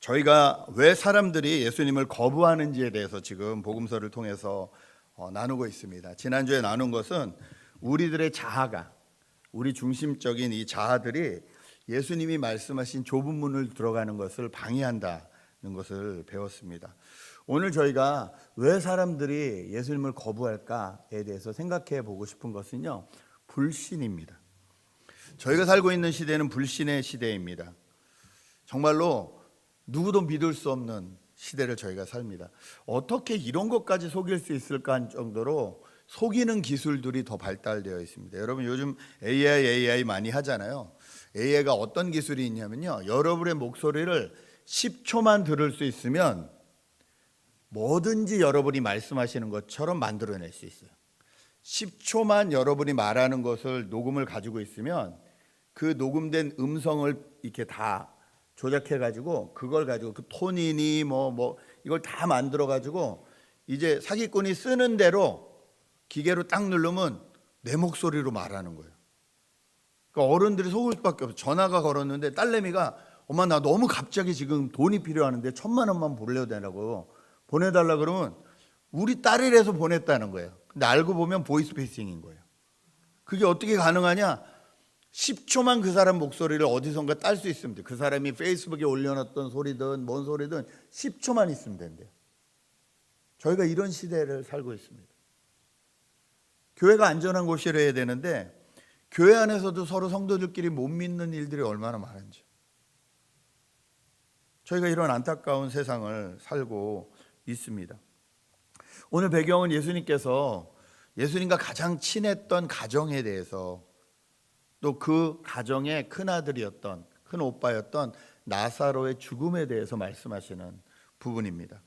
저희가 왜 사람들이 예수님을 거부하는지에 대해서 지금 복음서를 통해서 나누고 있습니다. 지난주에 나눈 것은 우리들의 자아가, 우리 중심적인 이 자아들이 예수님이 말씀하신 좁은 문을 들어가는 것을 방해한다는 것을 배웠습니다. 오늘 저희가 왜 사람들이 예수님을 거부할까에 대해서 생각해 보고 싶은 것은요, 불신입니다. 저희가 살고 있는 시대는 불신의 시대입니다. 정말로 누구도 믿을 수 없는 시대를 저희가 삽니다. 어떻게 이런 것까지 속일 수 있을까 한 정도로 속이는 기술들이 더 발달되어 있습니다. 여러분 요즘 AI 많이 하잖아요. AI가 어떤 기술이 있냐면요, 여러분의 목소리를 10초만 들을 수 있으면 뭐든지 여러분이 말씀하시는 것처럼 만들어낼 수 있어요. 10초만 여러분이 말하는 것을 녹음을 가지고 있으면 그 녹음된 음성을 이렇게 다 조작해 가지고 그걸 가지고 그 톤이니 뭐 이걸 다 만들어 가지고 이제 사기꾼이 쓰는 대로 기계로 딱 누르면 내 목소리로 말하는 거예요. 그러니까 어른들이 속을 수밖에 없어요. 전화가 걸었는데 딸내미가 엄마 나 너무 갑자기 지금 돈이 필요하는데 1,000,000원만 보내달라고 보내달라 그러면 우리 딸이라서 보냈다는 거예요. 근데 알고 보면 보이스피싱인 거예요. 그게 어떻게 가능하냐? 10초만 그 사람 목소리를 어디선가 딸 수 있으면 돼요. 그 사람이 페이스북에 올려놨던 소리든 뭔 소리든 10초만 있으면 된대요. 저희가 이런 시대를 살고 있습니다. 교회가 안전한 곳이라야 되는데 교회 안에서도 서로 성도들끼리 못 믿는 일들이 얼마나 많은지. 저희가 이런 안타까운 세상을 살고 있습니다. 오늘 배경은 예수님께서 예수님과 가장 친했던 가정에 대해서, 또 그 가정의 큰아들이었던, 큰 오빠였던 나사로의 죽음에 대해서 말씀하시는 부분입니다.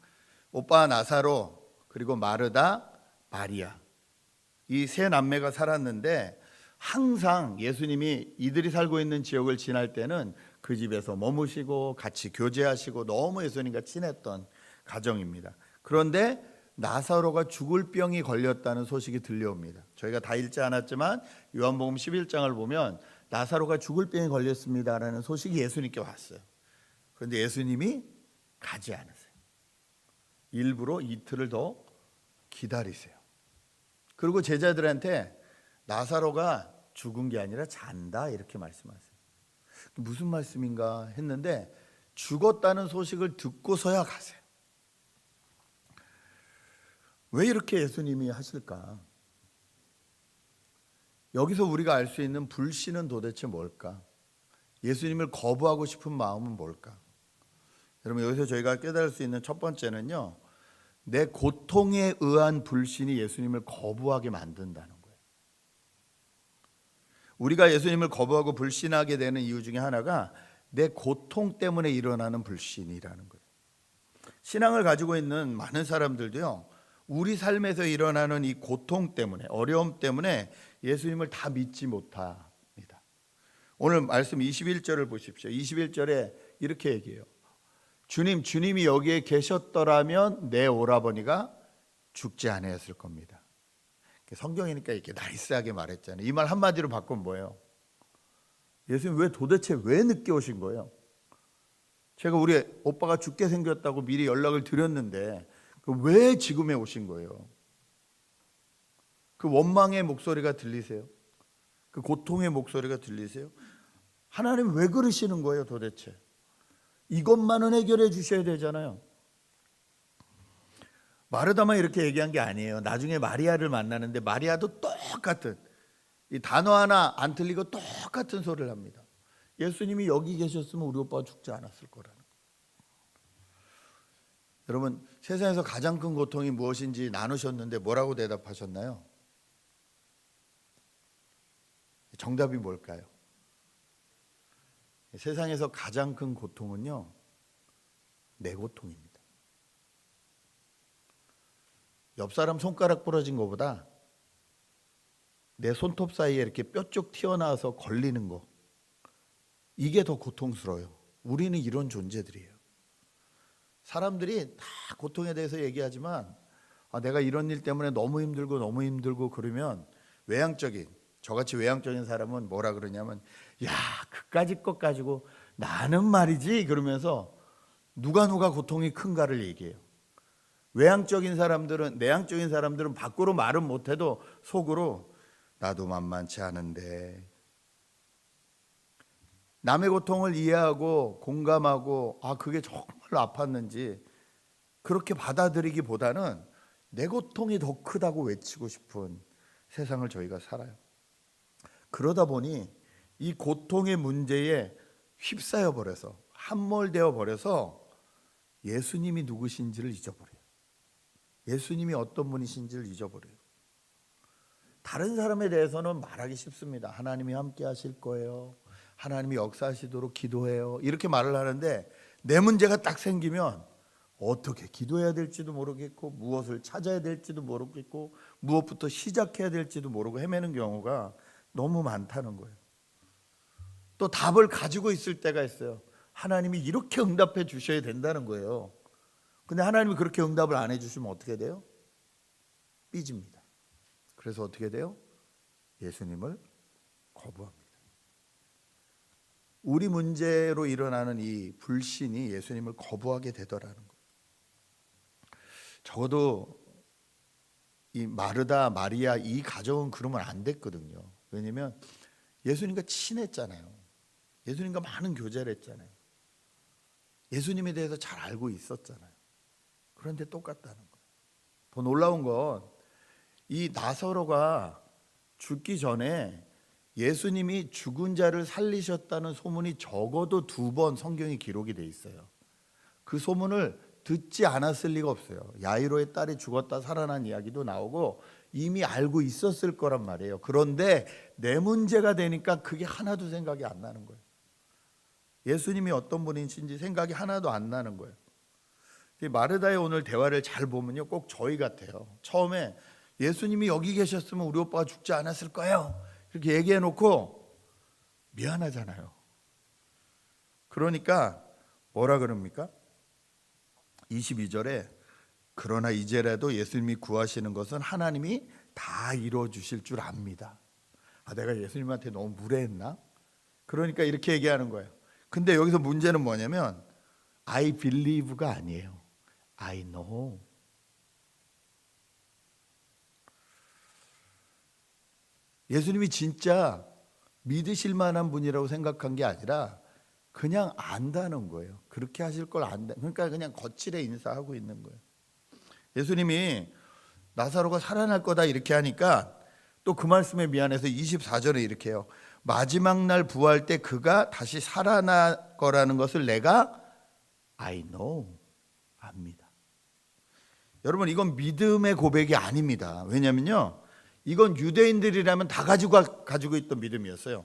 오빠 나사로, 그리고 마르다, 마리아, 이 세 남매가 살았는데 항상 예수님이 이들이 살고 있는 지역을 지날 때는 그 집에서 머무시고 같이 교제하시고 너무 예수님과 친했던 가정입니다. 그런데 나사로가 죽을 병이 걸렸다는 소식이 들려옵니다. 저희가 다 읽지 않았지만 요한복음 11장을 보면 나사로가 죽을 병이 걸렸습니다라는 소식이 예수님께 왔어요. 그런데 예수님이 가지 않으세요. 일부러 이틀을 더 기다리세요. 그리고 제자들한테 나사로가 죽은 게 아니라 잔다 이렇게 말씀하세요. 무슨 말씀인가 했는데 죽었다는 소식을 듣고서야 가세요. 왜 이렇게 예수님이 하실까? 여기서 우리가 알 수 있는 불신은 도대체 뭘까? 예수님을 거부하고 싶은 마음은 뭘까? 여러분 여기서 저희가 깨달을 수 있는 첫 번째는요, 내 고통에 의한 불신이 예수님을 거부하게 만든다는 거예요. 우리가 예수님을 거부하고 불신하게 되는 이유 중에 하나가 내 고통 때문에 일어나는 불신이라는 거예요. 신앙을 가지고 있는 많은 사람들도요, 우리 삶에서 일어나는 이 고통 때문에, 어려움 때문에 예수님을 다 믿지 못합니다. 오늘 말씀 21절을 보십시오. 21절에 이렇게 얘기해요. 주님이 여기에 계셨더라면 내 오라버니가 죽지 않았을 겁니다. 성경이니까 이렇게 나이스하게 말했잖아요. 이 말 한마디로 바꾸면 뭐예요? 예수님 도대체 왜 늦게 오신 거예요? 제가 우리 오빠가 죽게 생겼다고 미리 연락을 드렸는데 왜 지금에 오신 거예요? 그 원망의 목소리가 들리세요? 그 고통의 목소리가 들리세요? 하나님 왜 그러시는 거예요 도대체? 이것만은 해결해 주셔야 되잖아요. 마르다만 이렇게 얘기한 게 아니에요. 나중에 마리아를 만나는데 마리아도 똑같은, 이 단어 하나 안 틀리고 똑같은 소리를 합니다. 예수님이 여기 계셨으면 우리 오빠가 죽지 않았을 거라는. 여러분 세상에서 가장 큰 고통이 무엇인지 나누셨는데 뭐라고 대답하셨나요? 정답이 뭘까요? 세상에서 가장 큰 고통은요, 내 고통입니다. 옆 사람 손가락 부러진 것보다 내 손톱 사이에 이렇게 뼈 쪽 튀어나와서 걸리는 거, 이게 더 고통스러워요. 우리는 이런 존재들이에요. 사람들이 다 고통에 대해서 얘기하지만 내가 이런 일 때문에 너무 힘들고 그러면 저같이 외향적인 사람은 뭐라 그러냐면, 야 그까짓 것 가지고 나는 말이지 그러면서 누가 고통이 큰가를 얘기해요. 내향적인 사람들은 밖으로 말은 못해도 속으로 나도 만만치 않은데, 남의 고통을 이해하고 공감하고 그게 정말로 아팠는지 그렇게 받아들이기보다는 내 고통이 더 크다고 외치고 싶은 세상을 저희가 살아요. 그러다 보니 이 고통의 문제에 휩싸여 버려서, 함몰되어 버려서 예수님이 누구신지를 잊어버려요. 예수님이 어떤 분이신지를 잊어버려요. 다른 사람에 대해서는 말하기 쉽습니다. 하나님이 함께 하실 거예요, 하나님이 역사하시도록 기도해요, 이렇게 말을 하는데, 내 문제가 딱 생기면 어떻게 기도해야 될지도 모르겠고, 무엇을 찾아야 될지도 모르겠고, 무엇부터 시작해야 될지도 모르고 헤매는 경우가 너무 많다는 거예요. 또 답을 가지고 있을 때가 있어요. 하나님이 이렇게 응답해 주셔야 된다는 거예요. 근데 하나님이 그렇게 응답을 안 해주시면 어떻게 돼요? 삐집니다. 그래서 어떻게 돼요? 예수님을 거부합니다. 우리 문제로 일어나는 이 불신이 예수님을 거부하게 되더라는 거예요. 적어도 이 마르다, 마리아 이 가정은 그러면 안 됐거든요. 왜냐하면 예수님과 친했잖아요. 예수님과 많은 교제를 했잖아요. 예수님에 대해서 잘 알고 있었잖아요. 그런데 똑같다는 거예요. 더 놀라운 건 이 나사로가 죽기 전에 예수님이 죽은 자를 살리셨다는 소문이 적어도 2번 성경에 기록이 돼 있어요. 그 소문을 듣지 않았을 리가 없어요. 야이로의 딸이 죽었다 살아난 이야기도 나오고 이미 알고 있었을 거란 말이에요. 그런데 내 문제가 되니까 그게 하나도 생각이 안 나는 거예요. 예수님이 어떤 분이신지 생각이 하나도 안 나는 거예요. 마르다의 오늘 대화를 잘 보면요, 꼭 저희 같아요. 처음에 예수님이 여기 계셨으면 우리 오빠가 죽지 않았을 거예요, 이렇게 얘기해 놓고 미안하잖아요. 그러니까 뭐라 그럽니까? 22절에 그러나 이제라도 예수님이 구하시는 것은 하나님이 다 이루어 주실 줄 압니다. 내가 예수님한테 너무 무례했나? 그러니까 이렇게 얘기하는 거예요. 근데 여기서 문제는 뭐냐면 I believe가 아니에요. I know. 예수님이 진짜 믿으실 만한 분이라고 생각한 게 아니라 그냥 안다는 거예요. 그렇게 하실 걸 안다. 그러니까 그냥 거칠게 인사하고 있는 거예요. 예수님이 나사로가 살아날 거다 이렇게 하니까 또 그 말씀에 미안해서 24절에 이렇게 해요. 마지막 날 부활 때 그가 다시 살아날 거라는 것을 내가 I know, 압니다. 여러분, 이건 믿음의 고백이 아닙니다. 왜냐면요, 이건 유대인들이라면 다 가지고 있던 믿음이었어요.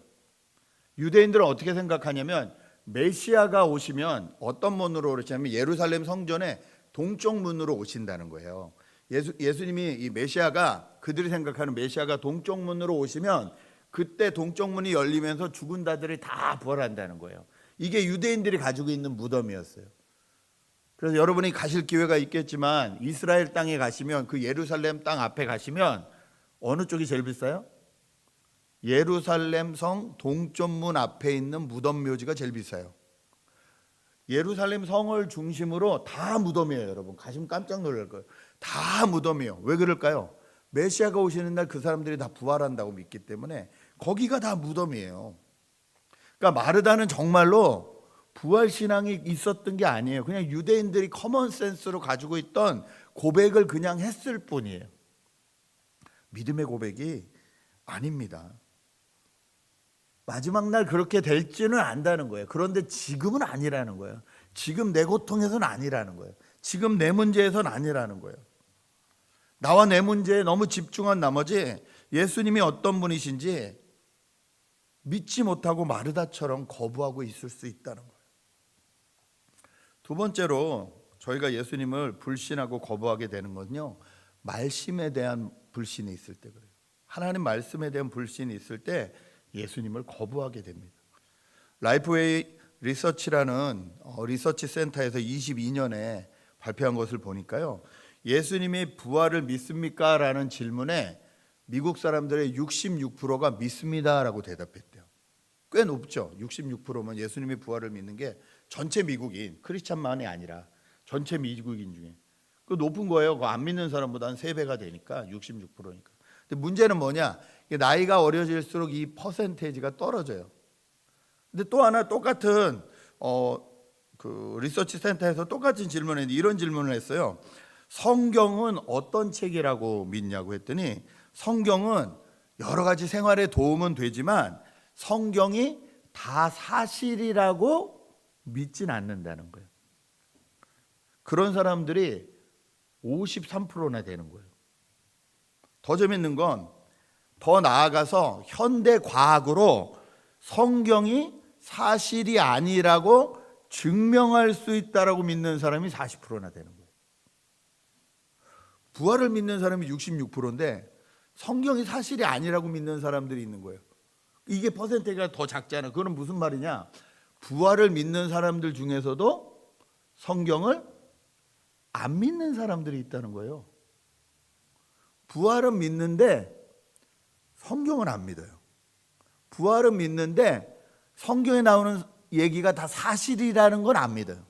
유대인들은 어떻게 생각하냐면 메시아가 오시면 어떤 문으로 오시냐면 예루살렘 성전의 동쪽 문으로 오신다는 거예요. 예수님이 이 메시아가, 그들이 생각하는 메시아가 동쪽 문으로 오시면 그때 동쪽 문이 열리면서 죽은 자들이 다 부활한다는 거예요. 이게 유대인들이 가지고 있는 무덤이었어요. 그래서 여러분이 가실 기회가 있겠지만 이스라엘 땅에 가시면, 그 예루살렘 땅 앞에 가시면 어느 쪽이 제일 비싸요? 예루살렘 성 동쪽 문 앞에 있는 무덤 묘지가 제일 비싸요. 예루살렘 성을 중심으로 다 무덤이에요. 여러분 가시면 깜짝 놀랄 거예요. 다 무덤이에요. 왜 그럴까요? 메시아가 오시는 날 그 사람들이 다 부활한다고 믿기 때문에 거기가 다 무덤이에요. 그러니까 마르다는 정말로 부활 신앙이 있었던 게 아니에요. 그냥 유대인들이 커먼 센스로 가지고 있던 고백을 그냥 했을 뿐이에요. 믿음의 고백이 아닙니다. 마지막 날 그렇게 될지는 안다는 거예요. 그런데 지금은 아니라는 거예요. 지금 내 고통에서는 아니라는 거예요. 지금 내 문제에서는 아니라는 거예요. 나와 내 문제에 너무 집중한 나머지 예수님이 어떤 분이신지 믿지 못하고 마르다처럼 거부하고 있을 수 있다는 거예요. 두 번째로 저희가 예수님을 불신하고 거부하게 되는 건요, 말씀에 대한 불신이 있을 때 그래요. 하나님 말씀에 대한 불신이 있을 때 예수님을 거부하게 됩니다. 라이프웨이 리서치라는 리서치 센터에서 22년에 발표한 것을 보니까요, 예수님의 부활을 믿습니까? 라는 질문에 미국 사람들의 66%가 믿습니다라고 대답했대요. 꽤 높죠. 66%면 예수님의 부활을 믿는 게 전체 미국인, 크리스찬만이 아니라 전체 미국인 중에 그 높은 거예요. 그거 안 믿는 사람보다 한 3배가 되니까 66%니까. 근데 문제는 뭐냐? 나이가 어려질수록 이 퍼센테이지가 떨어져요. 근데 또 하나 똑같은 그 리서치 센터에서 똑같은 질문을 했는데 이런 질문을 했어요. 성경은 어떤 책이라고 믿냐고 했더니 성경은 여러 가지 생활에 도움은 되지만 성경이 다 사실이라고 믿진 않는다는 거예요. 그런 사람들이 53%나 되는 거예요. 더 재밌는 건 더 나아가서 현대 과학으로 성경이 사실이 아니라고 증명할 수 있다라고 믿는 사람이 40%나 되는 거예요. 부활을 믿는 사람이 66%인데 성경이 사실이 아니라고 믿는 사람들이 있는 거예요. 이게 퍼센테이지가 더 작잖아요. 그건 무슨 말이냐? 부활을 믿는 사람들 중에서도 성경을 안 믿는 사람들이 있다는 거예요. 부활은 믿는데 성경은 안 믿어요. 부활은 믿는데 성경에 나오는 얘기가 다 사실이라는 건 안 믿어요.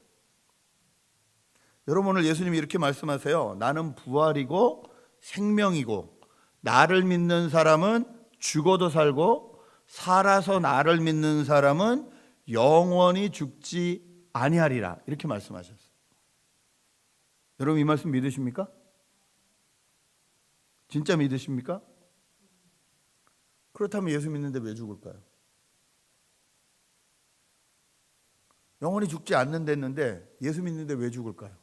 여러분 오늘 예수님이 이렇게 말씀하세요. 나는 부활이고 생명이고 나를 믿는 사람은 죽어도 살고 살아서 나를 믿는 사람은 영원히 죽지 아니하리라. 이렇게 말씀하셨어요. 여러분 이 말씀 믿으십니까? 진짜 믿으십니까? 그렇다면 예수 믿는데 왜 죽을까요? 영원히 죽지 않는다는데 예수 믿는데 왜 죽을까요?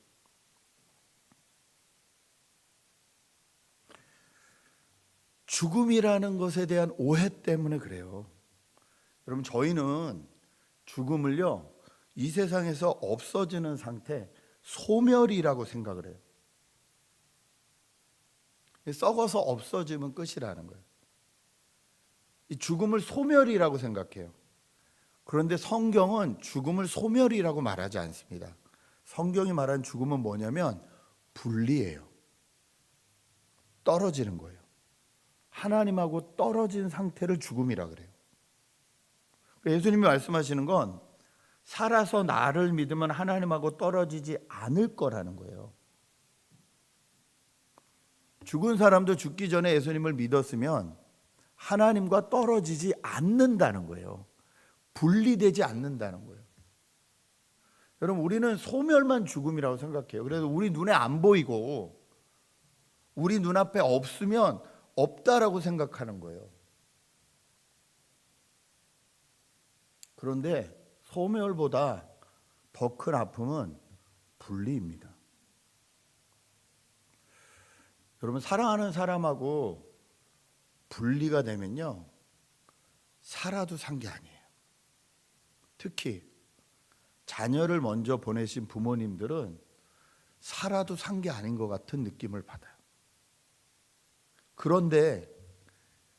죽음이라는 것에 대한 오해 때문에 그래요. 여러분 저희는 죽음을요 이 세상에서 없어지는 상태, 소멸이라고 생각을 해요. 썩어서 없어지면 끝이라는 거예요. 이 죽음을 소멸이라고 생각해요. 그런데 성경은 죽음을 소멸이라고 말하지 않습니다. 성경이 말하는 죽음은 뭐냐면 분리예요. 떨어지는 거예요. 하나님하고 떨어진 상태를 죽음이라 그래요. 예수님이 말씀하시는 건 살아서 나를 믿으면 하나님하고 떨어지지 않을 거라는 거예요. 죽은 사람도 죽기 전에 예수님을 믿었으면 하나님과 떨어지지 않는다는 거예요. 분리되지 않는다는 거예요. 여러분 우리는 소멸만 죽음이라고 생각해요. 그래서 우리 눈에 안 보이고 우리 눈앞에 없으면 없다라고 생각하는 거예요. 그런데 소멸보다 더 큰 아픔은 분리입니다. 여러분 사랑하는 사람하고 분리가 되면요 살아도 산 게 아니에요. 특히 자녀를 먼저 보내신 부모님들은 살아도 산 게 아닌 것 같은 느낌을 받아요. 그런데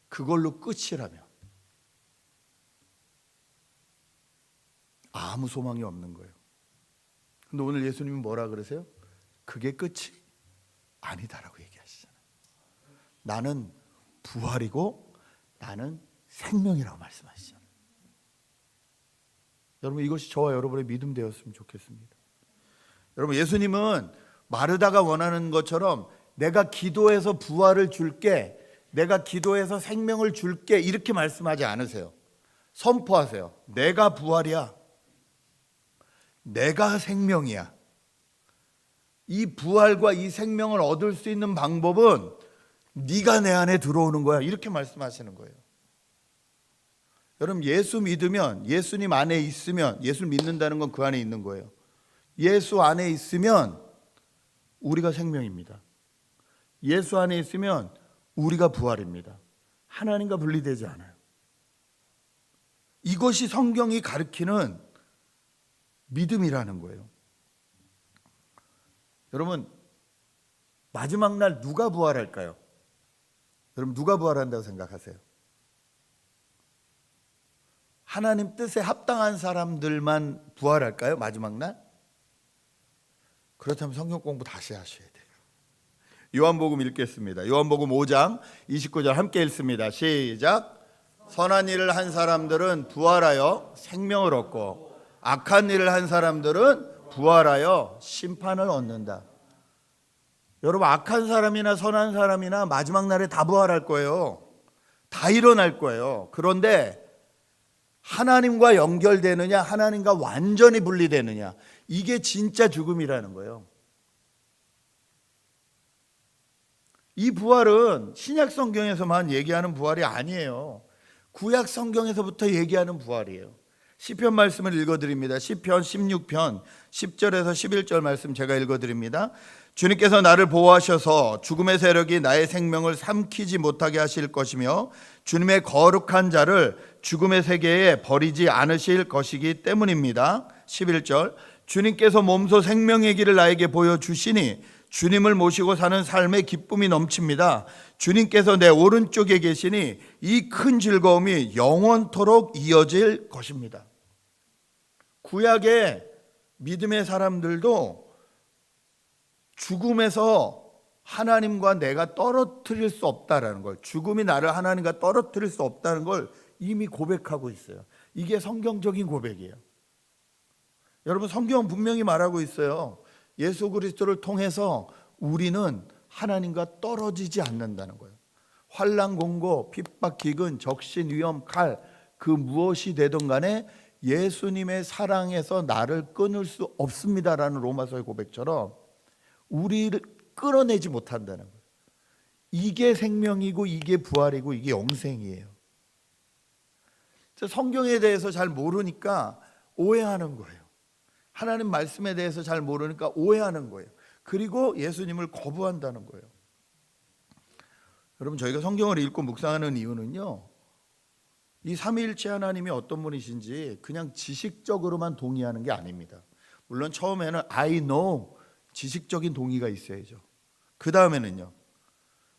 그걸로 끝이라면 아무 소망이 없는 거예요. 근데 오늘 예수님은 뭐라 그러세요? 그게 끝이 아니다라고 얘기하시잖아요. 나는 부활이고 나는 생명이라고 말씀하시잖아요. 여러분 이것이 저와 여러분의 믿음 되었으면 좋겠습니다. 여러분 예수님은 마르다가 원하는 것처럼 내가 기도해서 부활을 줄게, 내가 기도해서 생명을 줄게 이렇게 말씀하지 않으세요. 선포하세요. 내가 부활이야. 내가 생명이야. 이 부활과 이 생명을 얻을 수 있는 방법은 네가 내 안에 들어오는 거야. 이렇게 말씀하시는 거예요. 여러분 예수 믿으면, 예수님 안에 있으면, 예수 믿는다는 건 그 안에 있는 거예요. 예수 안에 있으면 우리가 생명입니다. 예수 안에 있으면 우리가 부활입니다. 하나님과 분리되지 않아요. 이것이 성경이 가르치는 믿음이라는 거예요. 여러분 마지막 날 누가 부활할까요? 여러분 누가 부활한다고 생각하세요? 하나님 뜻에 합당한 사람들만 부활할까요? 마지막 날? 그렇다면 성경 공부 다시 하셔야 돼요. 요한복음 읽겠습니다. 요한복음 5장 29절 함께 읽습니다. 시작. 선한 일을 한 사람들은 부활하여 생명을 얻고 악한 일을 한 사람들은 부활하여 심판을 얻는다. 여러분, 악한 사람이나 선한 사람이나 마지막 날에 다 부활할 거예요. 다 일어날 거예요. 그런데 하나님과 연결되느냐, 하나님과 완전히 분리되느냐, 이게 진짜 죽음이라는 거예요. 이 부활은 신약 성경에서만 얘기하는 부활이 아니에요. 구약 성경에서부터 얘기하는 부활이에요. 시편 말씀을 읽어드립니다. 시편 16편 10절에서 11절 말씀 제가 읽어드립니다. 주님께서 나를 보호하셔서 죽음의 세력이 나의 생명을 삼키지 못하게 하실 것이며 주님의 거룩한 자를 죽음의 세계에 버리지 않으실 것이기 때문입니다. 11절, 주님께서 몸소 생명의 길을 나에게 보여주시니 주님을 모시고 사는 삶의 기쁨이 넘칩니다. 주님께서 내 오른쪽에 계시니 이 큰 즐거움이 영원토록 이어질 것입니다. 구약의 믿음의 사람들도 죽음에서 하나님과 내가 떨어뜨릴 수 없다라는 걸, 죽음이 나를 하나님과 떨어뜨릴 수 없다는 걸 이미 고백하고 있어요. 이게 성경적인 고백이에요. 여러분, 성경은 분명히 말하고 있어요. 예수 그리스도를 통해서 우리는 하나님과 떨어지지 않는다는 거예요. 환난, 공고, 핍박, 기근, 적신, 위험, 칼, 그 무엇이 되든 간에 예수님의 사랑에서 나를 끊을 수 없습니다라는 로마서의 고백처럼 우리를 끌어내지 못한다는 거예요. 이게 생명이고 이게 부활이고 이게 영생이에요. 성경에 대해서 잘 모르니까 오해하는 거예요. 하나님 말씀에 대해서 잘 모르니까 오해하는 거예요. 그리고 예수님을 거부한다는 거예요. 여러분, 저희가 성경을 읽고 묵상하는 이유는요, 이 삼위일체 하나님이 어떤 분이신지 그냥 지식적으로만 동의하는 게 아닙니다. 물론 처음에는 I know, 지식적인 동의가 있어야죠. 그 다음에는요,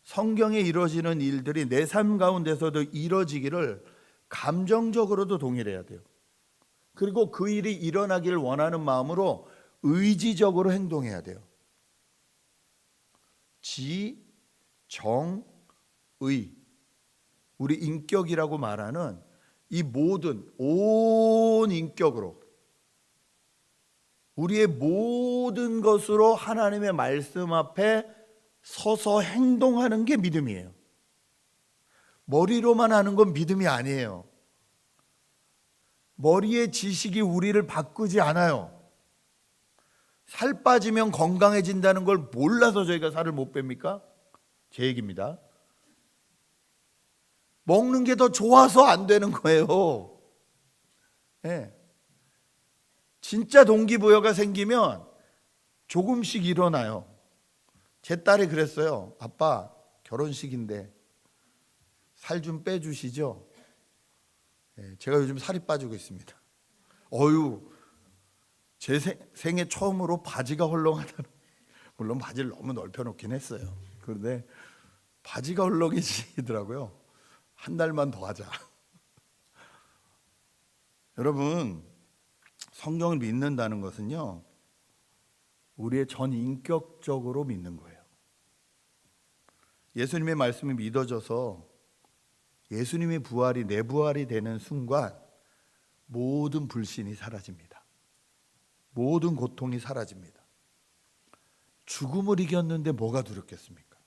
성경에 이루어지는 일들이 내 삶 가운데서도 이루어지기를 감정적으로도 동의를 해야 돼요. 그리고 그 일이 일어나기를 원하는 마음으로 의지적으로 행동해야 돼요. 지, 정, 의, 우리 인격이라고 말하는 이 모든 온 인격으로 우리의 모든 것으로 하나님의 말씀 앞에 서서 행동하는 게 믿음이에요. 머리로만 하는 건 믿음이 아니에요. 머리의 지식이 우리를 바꾸지 않아요. 살 빠지면 건강해진다는 걸 몰라서 저희가 살을 못 뺍니까? 제 얘기입니다. 먹는 게 더 좋아서 안 되는 거예요. 네. 진짜 동기부여가 생기면 조금씩 일어나요. 제 딸이 그랬어요. 아빠, 결혼식인데 살 좀 빼주시죠. 네, 제가 요즘 살이 빠지고 있습니다. 제 생애 처음으로 바지가 헐렁하다는, 물론 바지를 너무 넓혀놓긴 했어요. 그런데 바지가 헐렁해지더라고요. 한 달만 더 하자. 여러분, 성경을 믿는다는 것은요, 우리의 전 인격적으로 믿는 거예요. 예수님의 말씀이 믿어져서 예수님의 부활이 내 부활이 되는 순간 모든 불신이 사라집니다. 모든 고통이 사라집니다. 죽음을 이겼는데 뭐가 두렵겠습니까?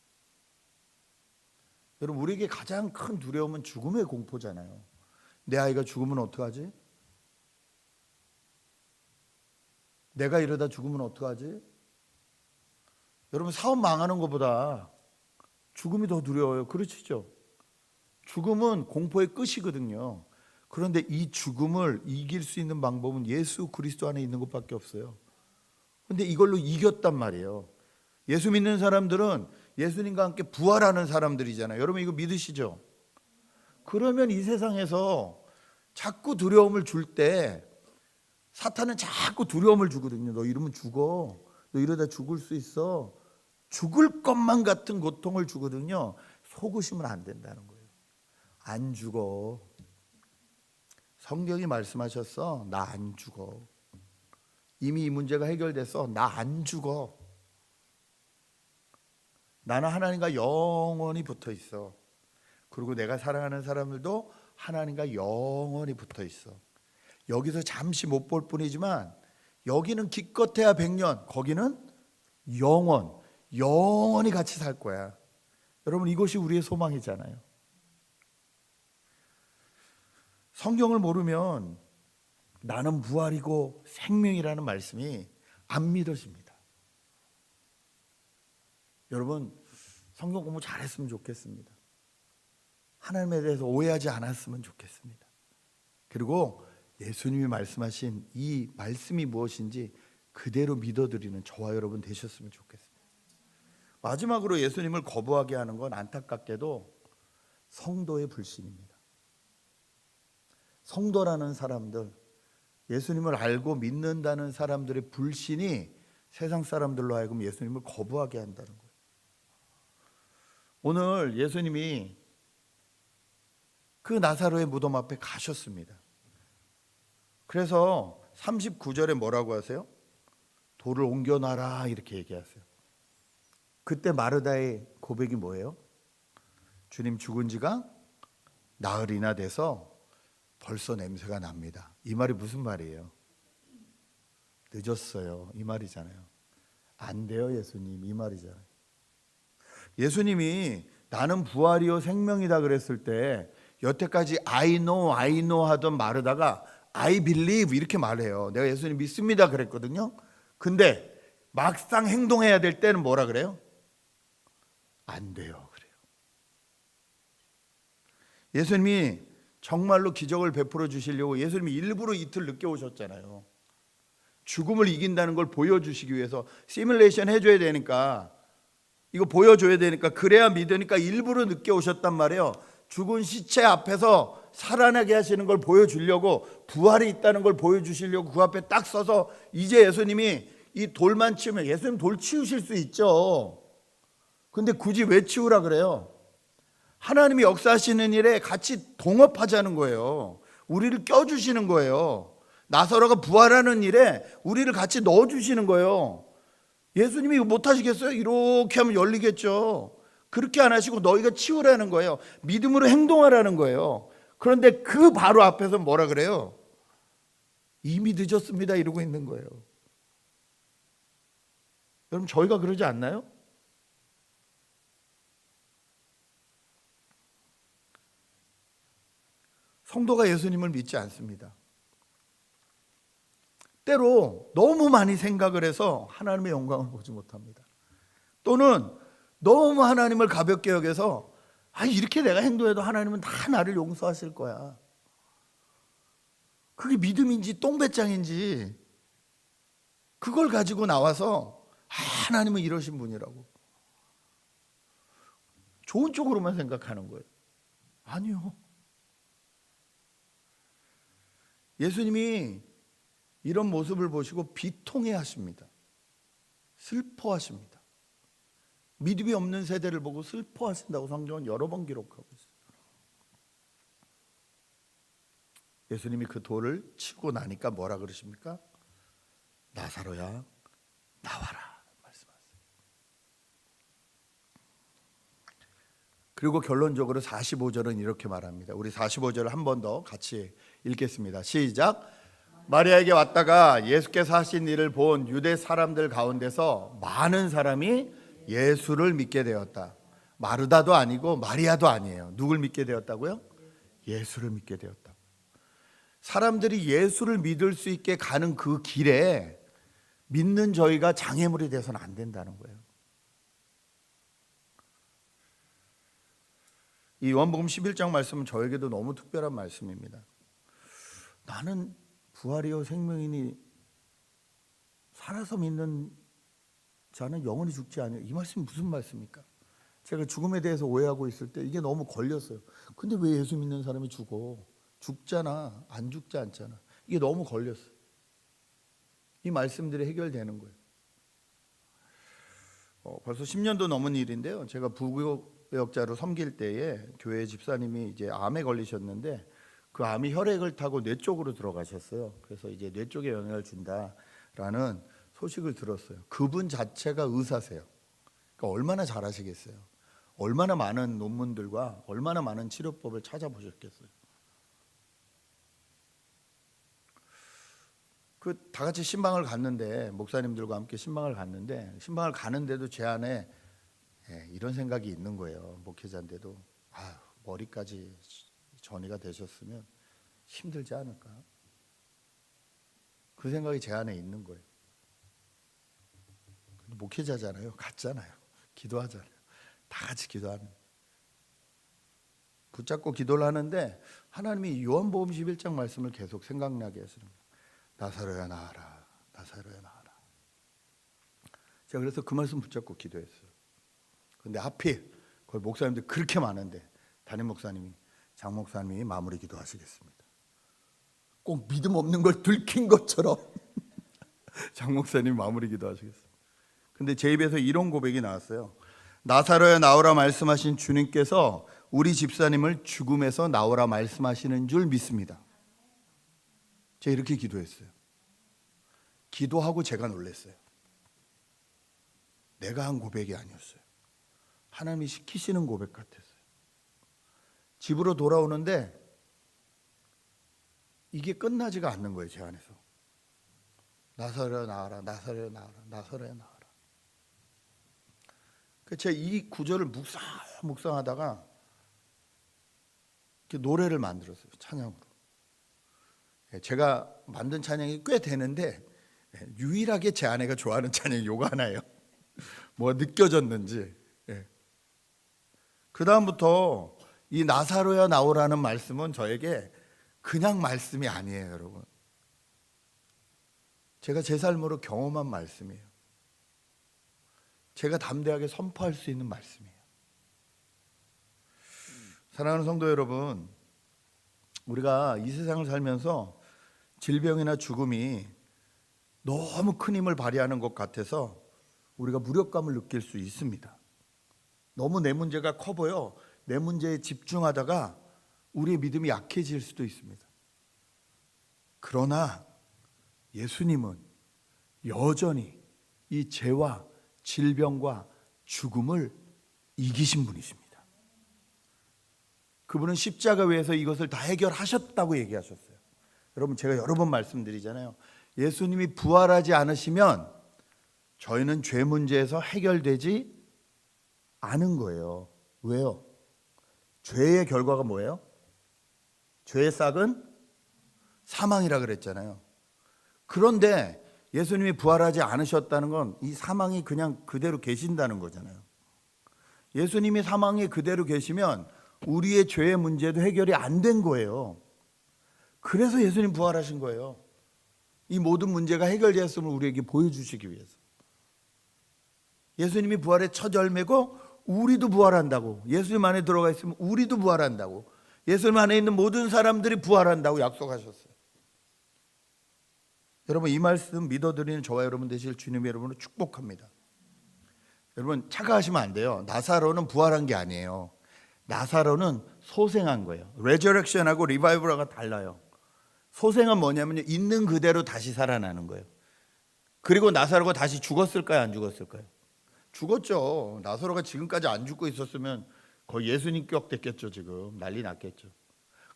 여러분, 우리에게 가장 큰 두려움은 죽음의 공포잖아요. 내 아이가 죽으면 어떡하지? 내가 이러다 죽으면 어떡하지? 여러분, 사업 망하는 것보다 죽음이 더 두려워요. 그렇죠? 죽음은 공포의 끝이거든요. 그런데 이 죽음을 이길 수 있는 방법은 예수 그리스도 안에 있는 것밖에 없어요. 그런데 이걸로 이겼단 말이에요. 예수 믿는 사람들은 예수님과 함께 부활하는 사람들이잖아요. 여러분, 이거 믿으시죠? 그러면 이 세상에서 자꾸 두려움을 줄 때 사탄은 자꾸 두려움을 주거든요. 너 이러면 죽어. 너 이러다 죽을 수 있어. 죽을 것만 같은 고통을 주거든요. 속으시면 안 된다는 거예요. 안 죽어. 성경이 말씀하셨어. 나 안 죽어. 이미 이 문제가 해결됐어. 나 안 죽어. 나는 하나님과 영원히 붙어 있어. 그리고 내가 사랑하는 사람들도 하나님과 영원히 붙어 있어. 여기서 잠시 못 볼 뿐이지만 여기는 기껏해야 100년, 거기는 영원히 같이 살 거야. 여러분, 이것이 우리의 소망이잖아요. 성경을 모르면 나는 부활이고 생명이라는 말씀이 안 믿어집니다. 여러분, 성경 공부 잘했으면 좋겠습니다. 하나님에 대해서 오해하지 않았으면 좋겠습니다. 그리고 예수님이 말씀하신 이 말씀이 무엇인지 그대로 믿어드리는 저와 여러분 되셨으면 좋겠습니다. 마지막으로 예수님을 거부하게 하는 건 안타깝게도 성도의 불신입니다. 성도라는 사람들, 예수님을 알고 믿는다는 사람들의 불신이 세상 사람들로 하여금 예수님을 거부하게 한다는 거예요. 오늘 예수님이 그 나사로의 무덤 앞에 가셨습니다. 그래서 39절에 뭐라고 하세요? 돌을 옮겨놔라 이렇게 얘기하세요. 그때 마르다의 고백이 뭐예요? 주님, 죽은 지가 나흘이나 돼서 벌써 냄새가 납니다. 이 말이 무슨 말이에요? 늦었어요, 이 말이잖아요. 안 돼요 예수님, 이 말이잖아요. 예수님이 나는 부활이요 생명이다 그랬을 때 여태까지 I know 하던 마르다가 I believe 이렇게 말해요. 내가 예수님 믿습니다 그랬거든요. 근데 막상 행동해야 될 때는 뭐라 그래요? 안 돼요 그래요. 예수님이 정말로 기적을 베풀어 주시려고 예수님이 일부러 이틀 늦게 오셨잖아요. 죽음을 이긴다는 걸 보여주시기 위해서 시뮬레이션 해줘야 되니까, 이거 보여줘야 되니까, 그래야 믿으니까 일부러 늦게 오셨단 말이에요. 죽은 시체 앞에서 살아나게 하시는 걸 보여주려고, 부활이 있다는 걸 보여주시려고 그 앞에 딱 서서 이제 예수님이 이 돌만 치우면, 예수님 돌 치우실 수 있죠. 근데 굳이 왜 치우라 그래요? 하나님이 역사하시는 일에 같이 동업하자는 거예요. 우리를 껴주시는 거예요. 나사로가 부활하는 일에 우리를 같이 넣어주시는 거예요. 예수님이 이거 못하시겠어요? 이렇게 하면 열리겠죠. 그렇게 안 하시고 너희가 치우라는 거예요. 믿음으로 행동하라는 거예요. 그런데 그 바로 앞에서 뭐라 그래요? 이미 늦었습니다 이러고 있는 거예요. 여러분, 저희가 그러지 않나요? 성도가 예수님을 믿지 않습니다. 때로 너무 많이 생각을 해서 하나님의 영광을 보지 못합니다. 또는 너무 하나님을 가볍게 여겨서 이렇게 내가 행동해도 하나님은 다 나를 용서하실 거야. 그게 믿음인지 똥배짱인지 그걸 가지고 나와서 하나님은 이러신 분이라고 좋은 쪽으로만 생각하는 거예요. 아니요. 예수님이 이런 모습을 보시고 비통해 하십니다. 슬퍼하십니다. 믿음이 없는 세대를 보고 슬퍼하신다고 성경은 여러 번 기록하고 있어요. 예수님이 그 돌을 치고 나니까 뭐라 그러십니까? 나사로야 나와라 말씀하세요. 그리고 결론적으로 45절은 이렇게 말합니다. 우리 45절을 한 번 더 같이 읽겠습니다. 시작. 마리아에게 왔다가 예수께서 하신 일을 본 유대 사람들 가운데서 많은 사람이 예수를 믿게 되었다. 마르다도 아니고 마리아도 아니에요. 누굴 믿게 되었다고요? 예수를 믿게 되었다. 사람들이 예수를 믿을 수 있게 가는 그 길에 믿는 저희가 장애물이 돼서는 안 된다는 거예요. 이 요한복음 11장 말씀은 저에게도 너무 특별한 말씀입니다. 나는 부활이요 생명이니 살아서 믿는 자는 영원히 죽지 않아요. 이 말씀이 무슨 말씀입니까? 제가 죽음에 대해서 오해하고 있을 때 이게 너무 걸렸어요. 근데 왜 예수 믿는 사람이 죽어? 죽잖아. 안 죽지 않잖아. 이게 너무 걸렸어요. 이 말씀들이 해결되는 거예요. 벌써 10년도 넘은 일인데요. 제가 부교역자로 섬길 때에 교회 집사님이 이제 암에 걸리셨는데 그 암이 혈액을 타고 뇌 쪽으로 들어가셨어요. 그래서 이제 뇌 쪽에 영향을 준다라는 소식을 들었어요. 그분 자체가 의사세요. 그러니까 얼마나 잘하시겠어요. 얼마나 많은 논문들과 얼마나 많은 치료법을 찾아보셨겠어요. 그 다 같이 신방을 갔는데, 목사님들과 함께 신방을 갔는데, 신방을 가는데도 제 안에 이런 생각이 있는 거예요. 목회자인데도 머리까지 전이가 되셨으면 힘들지 않을까? 그 생각이 제 안에 있는 거예요. 근데 목회자잖아요. 갔잖아요. 기도하잖아요. 다 같이 기도하는. 붙잡고 기도를 하는데 하나님이 요한복음 11장 말씀을 계속 생각나게 하시는 거예요. 나사로야 나와라. 나사로야 나와라. 제가 그래서 그 말씀 붙잡고 기도했어요. 근데 하필 거기 목사님들 그렇게 많은데 담임 목사님이, 장 목사님이 마무리 기도하시겠습니다. 꼭 믿음 없는 걸 들킨 것처럼 장 목사님이 마무리 기도하시겠습니다. 근데 제 입에서 이런 고백이 나왔어요. 나사로야 나오라 말씀하신 주님께서 우리 집사님을 죽음에서 나오라 말씀하시는 줄 믿습니다. 제가 이렇게 기도했어요. 기도하고 제가 놀랐어요. 내가 한 고백이 아니었어요. 하나님이 시키시는 고백 같았어요. 집으로 돌아오는데 이게 끝나지가 않는 거예요. 제 안에서. 나사로야 나와라. 나사로야 나와라. 나사로야 나와라. 제가 이 구절을 묵상하다가 노래를 만들었어요. 찬양으로. 제가 만든 찬양이 꽤 되는데 유일하게 제 아내가 좋아하는 찬양이 요거 하나예요. 뭐가 느껴졌는지. 그 다음부터 이 나사로야 나오라는 말씀은 저에게 그냥 말씀이 아니에요, 여러분. 제가 제 삶으로 경험한 말씀이에요. 제가 담대하게 선포할 수 있는 말씀이에요. 사랑하는 성도 여러분, 우리가 이 세상을 살면서 질병이나 죽음이 너무 큰 힘을 발휘하는 것 같아서 우리가 무력감을 느낄 수 있습니다. 너무 내 문제가 커 보여 내 문제에 집중하다가 우리의 믿음이 약해질 수도 있습니다. 그러나 예수님은 여전히 이 죄와 질병과 죽음을 이기신 분이십니다. 그분은 십자가 위에서 이것을 다 해결하셨다고 얘기하셨어요. 여러분, 제가 여러 번 말씀드리잖아요. 예수님이 부활하지 않으시면 저희는 죄 문제에서 해결되지 않은 거예요. 왜요? 죄의 결과가 뭐예요? 죄의 싹은 사망이라 그랬잖아요. 그런데 예수님이 부활하지 않으셨다는 건 이 사망이 그냥 그대로 계신다는 거잖아요. 예수님이 사망에 그대로 계시면 우리의 죄의 문제도 해결이 안 된 거예요. 그래서 예수님 부활하신 거예요. 이 모든 문제가 해결되었음을 우리에게 보여주시기 위해서. 예수님이 부활의 첫 열매고 우리도 부활한다고. 예수님 안에 들어가 있으면 우리도 부활한다고. 예수님 안에 있는 모든 사람들이 부활한다고 약속하셨어요. 여러분, 이 말씀 믿어드리는 저와 여러분 되실 주님의 여러분을 축복합니다. 여러분, 착각하시면 안 돼요. 나사로는 부활한 게 아니에요. 나사로는 소생한 거예요. 레저렉션하고 리바이벌하고 달라요. 소생은 뭐냐면요, 있는 그대로 다시 살아나는 거예요. 그리고 나사로가 다시 죽었을까요, 안 죽었을까요? 죽었죠. 나사로가 지금까지 안 죽고 있었으면 거의 예수님격 됐겠죠. 지금 난리 났겠죠.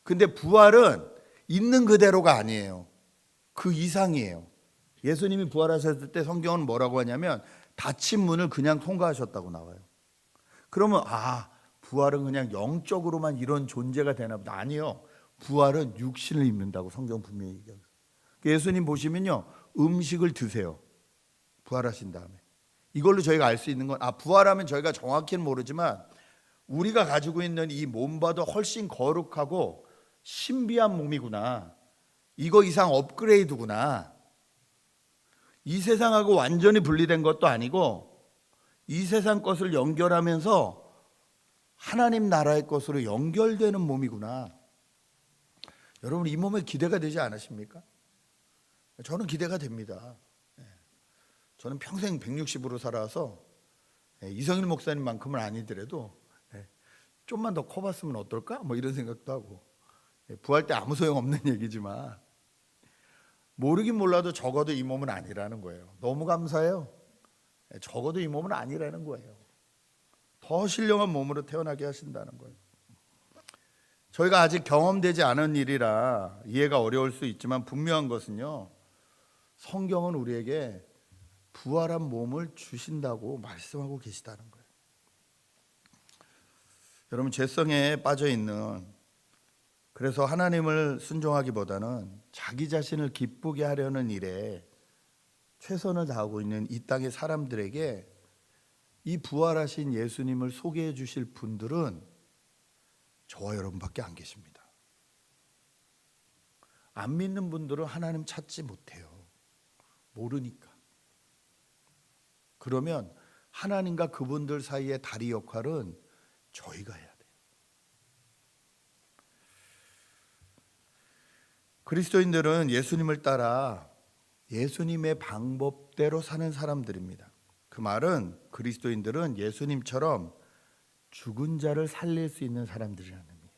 근데 부활은 있는 그대로가 아니에요. 그 이상이에요. 예수님이 부활하셨을 때 성경은 뭐라고 하냐면 닫힌 문을 그냥 통과하셨다고 나와요. 그러면 부활은 그냥 영적으로만 이런 존재가 되나 보다. 아니요. 부활은 육신을 입는다고 성경 분명히 얘기해요. 예수님 보시면요, 음식을 드세요. 부활하신 다음에. 이걸로 저희가 알 수 있는 건 부활하면 저희가 정확히는 모르지만 우리가 가지고 있는 이 몸보다 훨씬 거룩하고 신비한 몸이구나. 이거 이상 업그레이드구나. 이 세상하고 완전히 분리된 것도 아니고 이 세상 것을 연결하면서 하나님 나라의 것으로 연결되는 몸이구나. 여러분, 이 몸에 기대가 되지 않으십니까? 저는 기대가 됩니다. 저는 평생 160으로 살아서 이성일 목사님만큼은 아니더라도 좀만 더 커봤으면 어떨까? 뭐 이런 생각도 하고. 부활 때 아무 소용없는 얘기지만 모르긴 몰라도 적어도 이 몸은 아니라는 거예요. 너무 감사해요. 적어도 이 몸은 아니라는 거예요. 더 신령한 몸으로 태어나게 하신다는 거예요. 저희가 아직 경험되지 않은 일이라 이해가 어려울 수 있지만 분명한 것은요, 성경은 우리에게 부활한 몸을 주신다고 말씀하고 계시다는 거예요. 여러분, 죄성에 빠져 있는, 그래서 하나님을 순종하기보다는 자기 자신을 기쁘게 하려는 일에 최선을 다하고 있는 이 땅의 사람들에게 이 부활하신 예수님을 소개해 주실 분들은 저와 여러분밖에 안 계십니다. 안 믿는 분들은 하나님 찾지 못해요. 모르니까. 그러면 하나님과 그분들 사이의 다리 역할은 저희가 해야 돼요. 그리스도인들은 예수님을 따라 예수님의 방법대로 사는 사람들입니다. 그 말은 그리스도인들은 예수님처럼 죽은 자를 살릴 수 있는 사람들이라는 의미예요.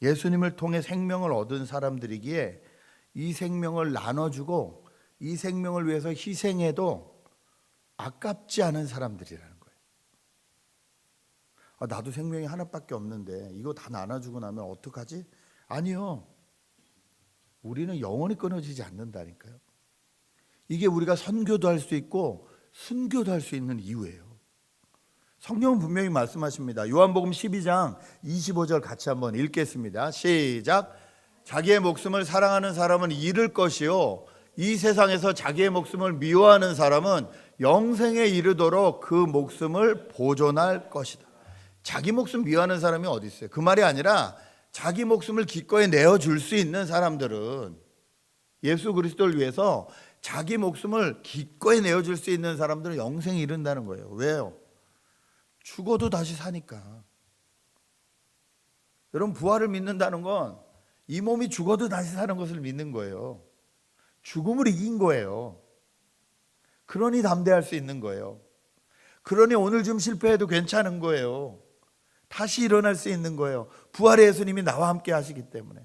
예수님을 통해 생명을 얻은 사람들이기에 이 생명을 나눠주고 이 생명을 위해서 희생해도 아깝지 않은 사람들이라는 거예요. 나도 생명이 하나밖에 없는데 이거 다 나눠주고 나면 어떡하지? 아니요. 우리는 영원히 끊어지지 않는다니까요. 이게 우리가 선교도 할 수 있고 순교도 할 수 있는 이유예요. 성경은 분명히 말씀하십니다. 요한복음 12장 25절 같이 한번 읽겠습니다. 시작. 자기의 목숨을 사랑하는 사람은 잃을 것이요 이 세상에서 자기의 목숨을 미워하는 사람은 영생에 이르도록 그 목숨을 보존할 것이다. 자기 목숨 미워하는 사람이 어디 있어요? 그 말이 아니라 자기 목숨을 기꺼이 내어줄 수 있는 사람들은, 예수 그리스도를 위해서 자기 목숨을 기꺼이 내어줄 수 있는 사람들은 영생에 이른다는 거예요. 왜요? 죽어도 다시 사니까. 여러분, 부활을 믿는다는 건 이 몸이 죽어도 다시 사는 것을 믿는 거예요. 죽음을 이긴 거예요. 그러니 담대할 수 있는 거예요. 그러니 오늘 좀 실패해도 괜찮은 거예요. 다시 일어날 수 있는 거예요. 부활의 예수님이 나와 함께 하시기 때문에.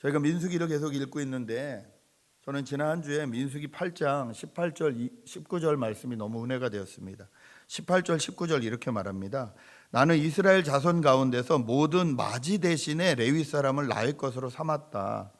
저희가 민수기를 계속 읽고 있는데 저는 지난주에 민수기 8장 18절 19절 말씀이 너무 은혜가 되었습니다. 18절 19절 이렇게 말합니다. 나는 이스라엘 자손 가운데서 모든 마지 대신에 레위 사람을 나의 것으로 삼았다.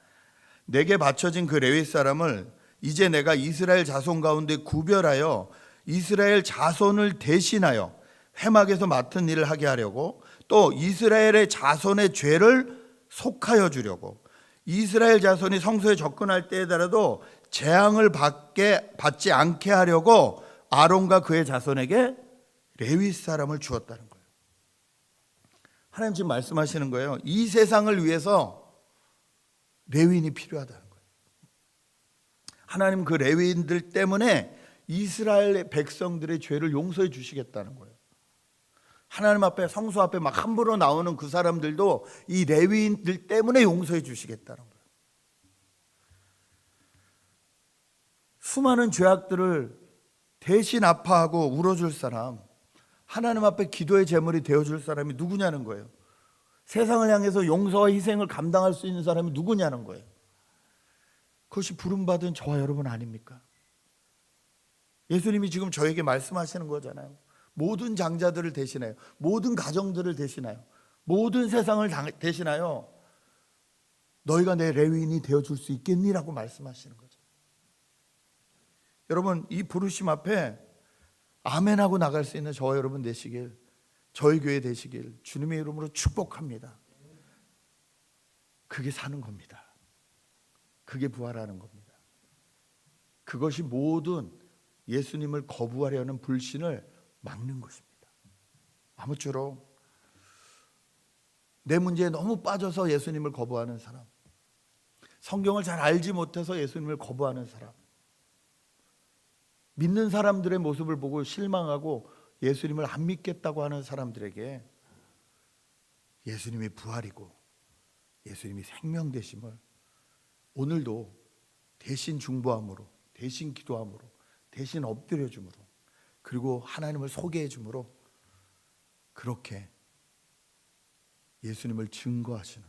내게 바쳐진 그 레위 사람을 이제 내가 이스라엘 자손 가운데 구별하여 이스라엘 자손을 대신하여 회막에서 맡은 일을 하게 하려고, 또 이스라엘의 자손의 죄를 속하여 주려고, 이스라엘 자손이 성소에 접근할 때에라도 재앙을 받지 않게 하려고 아론과 그의 자손에게 레위 사람을 주었다는 거예요. 하나님 지금 말씀하시는 거예요. 이 세상을 위해서 레위인이 필요하다는 거예요. 하나님 그 레위인들 때문에 이스라엘 백성들의 죄를 용서해 주시겠다는 거예요. 하나님 앞에, 성소 앞에 막 함부로 나오는 그 사람들도 이 레위인들 때문에 용서해 주시겠다는 거예요. 수많은 죄악들을 대신 아파하고 울어줄 사람, 하나님 앞에 기도의 제물이 되어줄 사람이 누구냐는 거예요. 세상을 향해서 용서와 희생을 감당할 수 있는 사람이 누구냐는 거예요. 그것이 부름받은 저와 여러분 아닙니까? 예수님이 지금 저에게 말씀하시는 거잖아요. 모든 장자들을 대신하여, 모든 가정들을 대신하여, 모든 세상을 대신하여 너희가 내 레위인이 되어줄 수 있겠니라고 말씀하시는 거죠. 여러분, 이 부르심 앞에 아멘하고 나갈 수 있는 저와 여러분 되시길, 저희 교회 되시길 주님의 이름으로 축복합니다. 그게 사는 겁니다. 그게 부활하는 겁니다. 그것이 모든 예수님을 거부하려는 불신을 막는 것입니다. 아무쪼록 내 문제에 너무 빠져서 예수님을 거부하는 사람, 성경을 잘 알지 못해서 예수님을 거부하는 사람, 믿는 사람들의 모습을 보고 실망하고 예수님을 안 믿겠다고 하는 사람들에게 예수님이 부활이고 예수님이 생명 되심을 오늘도 대신 중보함으로, 대신 기도함으로, 대신 엎드려 줌으로, 그리고 하나님을 소개해 줌으로 그렇게 예수님을 증거하시는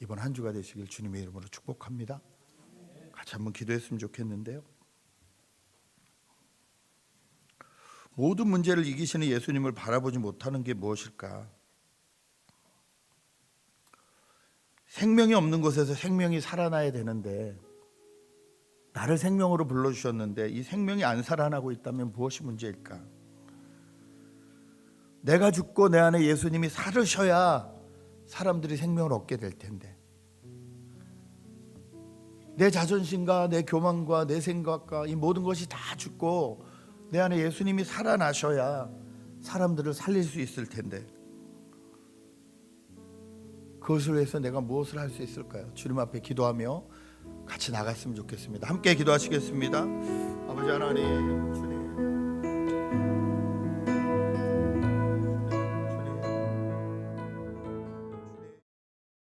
이번 한 주가 되시길 주님의 이름으로 축복합니다. 같이 한번 기도했으면 좋겠는데요. 모든 문제를 이기시는 예수님을 바라보지 못하는 게 무엇일까? 생명이 없는 곳에서 생명이 살아나야 되는데, 나를 생명으로 불러주셨는데 이 생명이 안 살아나고 있다면 무엇이 문제일까? 내가 죽고 내 안에 예수님이 살으셔야 사람들이 생명을 얻게 될 텐데, 내 자존심과 내 교만과 내 생각과 이 모든 것이 다 죽고 내 안에 예수님이 살아나셔야 사람들을 살릴 수 있을 텐데, 그것을 위해서 내가 무엇을 할 수 있을까요? 주님 앞에 기도하며 같이 나갔으면 좋겠습니다. 함께 기도하시겠습니다. 아버지 하나님, 주님